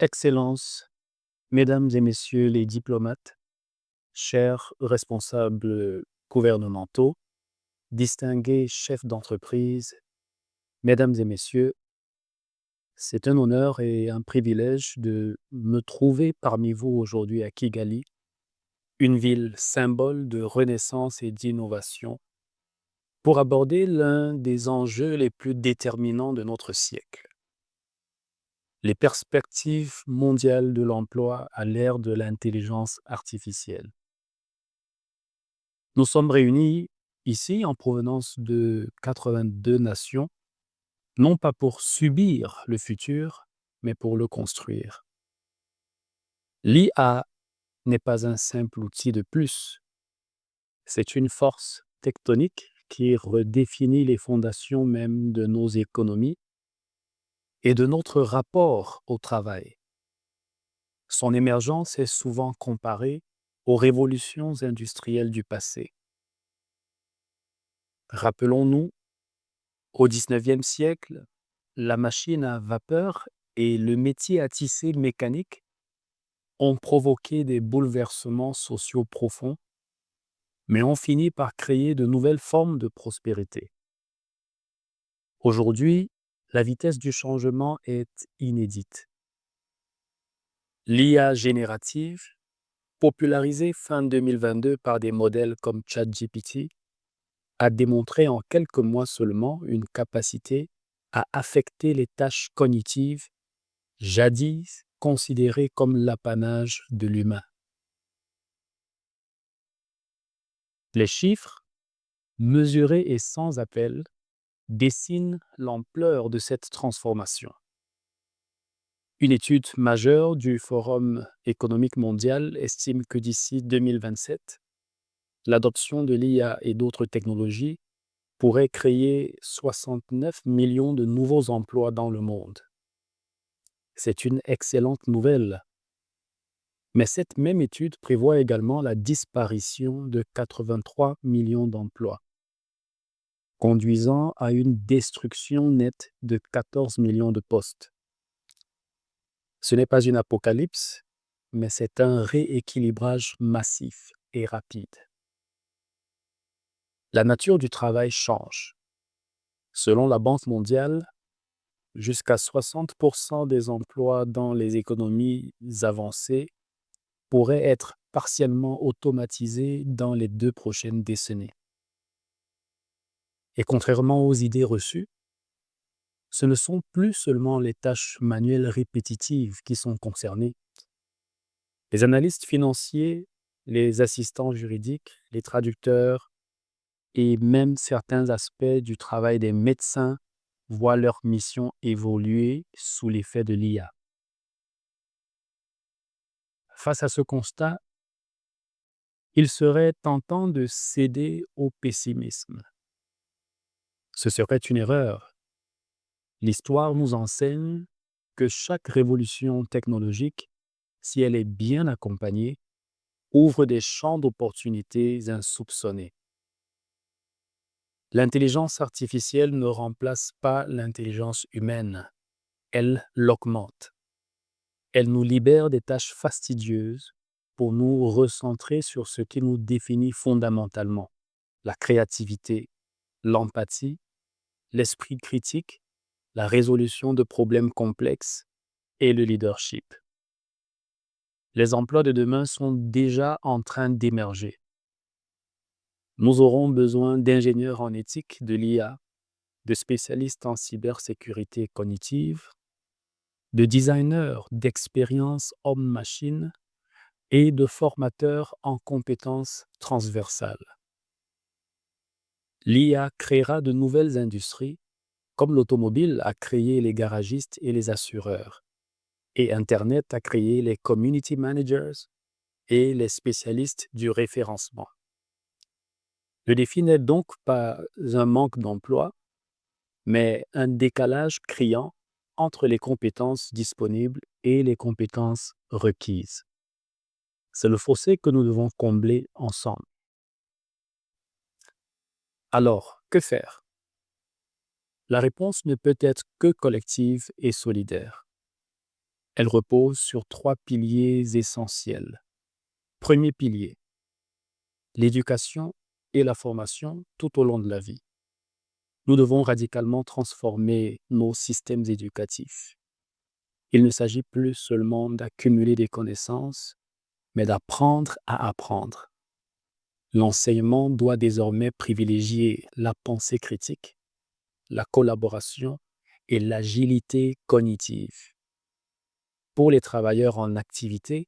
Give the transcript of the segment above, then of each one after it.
Excellences, Mesdames et Messieurs les diplomates, chers responsables gouvernementaux, distingués chefs d'entreprise, Mesdames et Messieurs, c'est un honneur et un privilège de me trouver parmi vous aujourd'hui à Kigali, une ville symbole de renaissance et d'innovation, pour aborder l'un des enjeux les plus déterminants de notre siècle. Les perspectives mondiales de l'emploi à l'ère de l'intelligence artificielle. Nous sommes réunis ici en provenance de 82 nations, non pas pour subir le futur, mais pour le construire. L'IA n'est pas un simple outil de plus, c'est une force tectonique qui redéfinit les fondations même de nos économies et de notre rapport au travail. Son émergence est souvent comparée aux révolutions industrielles du passé. Rappelons-nous, au XIXe siècle, la machine à vapeur et le métier à tisser mécanique ont provoqué des bouleversements sociaux profonds, mais ont fini par créer de nouvelles formes de prospérité. Aujourd'hui, la vitesse du changement est inédite. L'IA générative, popularisée fin 2022 par des modèles comme ChatGPT, a démontré en quelques mois seulement une capacité à affecter les tâches cognitives jadis considérées comme l'apanage de l'humain. Les chiffres, mesurés et sans appel, dessinent l'ampleur de cette transformation. Une étude majeure du Forum économique mondial estime que d'ici 2027, l'adoption de l'IA et d'autres technologies pourrait créer 69 millions de nouveaux emplois dans le monde. C'est une excellente nouvelle. Mais cette même étude prévoit également la disparition de 83 millions d'emplois, conduisant à une destruction nette de 14 millions de postes. Ce n'est pas une apocalypse, mais c'est un rééquilibrage massif et rapide. La nature du travail change. Selon la Banque mondiale, jusqu'à 60% des emplois dans les économies avancées pourraient être partiellement automatisés dans les 2 prochaines décennies. Et contrairement aux idées reçues, ce ne sont plus seulement les tâches manuelles répétitives qui sont concernées. Les analystes financiers, les assistants juridiques, les traducteurs et même certains aspects du travail des médecins voient leur mission évoluer sous l'effet de l'IA. Face à ce constat, il serait tentant de céder au pessimisme. Ce serait une erreur. L'histoire nous enseigne que chaque révolution technologique, si elle est bien accompagnée, ouvre des champs d'opportunités insoupçonnés. L'intelligence artificielle ne remplace pas l'intelligence humaine, elle l'augmente. Elle nous libère des tâches fastidieuses pour nous recentrer sur ce qui nous définit fondamentalement: la créativité, l'empathie, l'esprit critique, la résolution de problèmes complexes et le leadership. Les emplois de demain sont déjà en train d'émerger. Nous aurons besoin d'ingénieurs en éthique de l'IA, de spécialistes en cybersécurité cognitive, de designers d'expérience homme-machine et de formateurs en compétences transversales. L'IA créera de nouvelles industries, comme l'automobile a créé les garagistes et les assureurs, et Internet a créé les community managers et les spécialistes du référencement. Le défi n'est donc pas un manque d'emploi, mais un décalage criant entre les compétences disponibles et les compétences requises. C'est le fossé que nous devons combler ensemble. Alors, que faire? La réponse ne peut être que collective et solidaire. Elle repose sur 3 piliers essentiels. Premier pilier, l'éducation et la formation tout au long de la vie. Nous devons radicalement transformer nos systèmes éducatifs. Il ne s'agit plus seulement d'accumuler des connaissances, mais d'apprendre à apprendre. L'enseignement doit désormais privilégier la pensée critique, la collaboration et l'agilité cognitive. Pour les travailleurs en activité,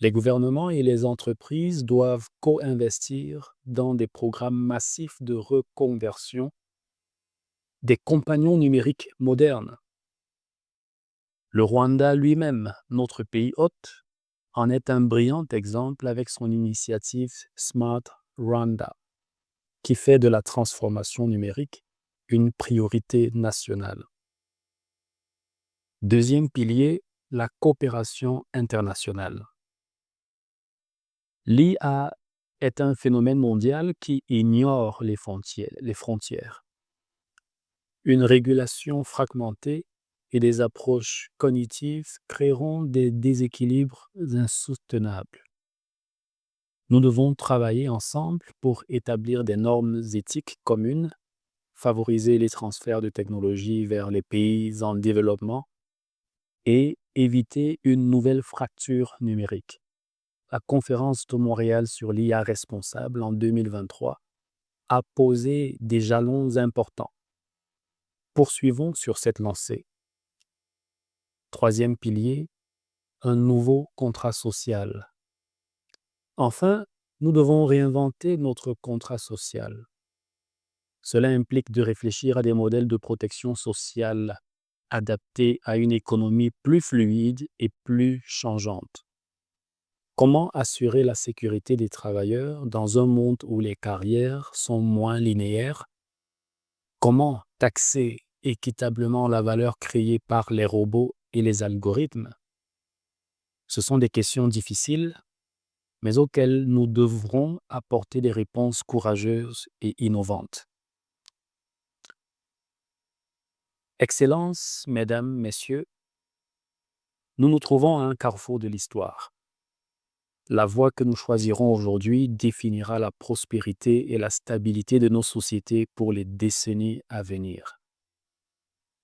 les gouvernements et les entreprises doivent co-investir dans des programmes massifs de reconversion des compagnons numériques modernes. Le Rwanda lui-même, notre pays hôte, en est un brillant exemple avec son initiative Smart Rwanda, qui fait de la transformation numérique une priorité nationale. Deuxième pilier, la coopération internationale. L'IA est un phénomène mondial qui ignore les frontières. Une régulation fragmentée et des approches cognitives créeront des déséquilibres insoutenables. Nous devons travailler ensemble pour établir des normes éthiques communes, favoriser les transferts de technologies vers les pays en développement et éviter une nouvelle fracture numérique. La conférence de Montréal sur l'IA responsable en 2023 a posé des jalons importants. Poursuivons sur cette lancée. Troisième pilier, un nouveau contrat social. Enfin, nous devons réinventer notre contrat social. Cela implique de réfléchir à des modèles de protection sociale adaptés à une économie plus fluide et plus changeante. Comment assurer la sécurité des travailleurs dans un monde où les carrières sont moins linéaires? Comment taxer équitablement la valeur créée par les robots et les algorithmes? Ce sont des questions difficiles, mais auxquelles nous devrons apporter des réponses courageuses et innovantes. Excellences, Mesdames, Messieurs, nous nous trouvons à un carrefour de l'histoire. La voie que nous choisirons aujourd'hui définira la prospérité et la stabilité de nos sociétés pour les décennies à venir.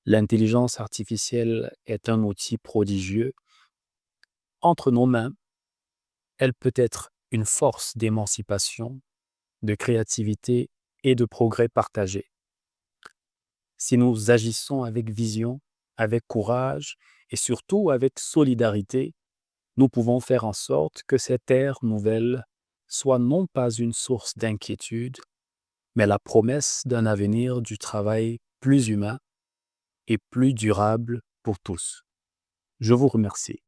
L'intelligence artificielle est un outil prodigieux. Entre nos mains, elle peut être une force d'émancipation, de créativité et de progrès partagé. Si nous agissons avec vision, avec courage et surtout avec solidarité, nous pouvons faire en sorte que cette ère nouvelle soit non pas une source d'inquiétude, mais la promesse d'un avenir du travail plus humain et plus durable pour tous. Je vous remercie.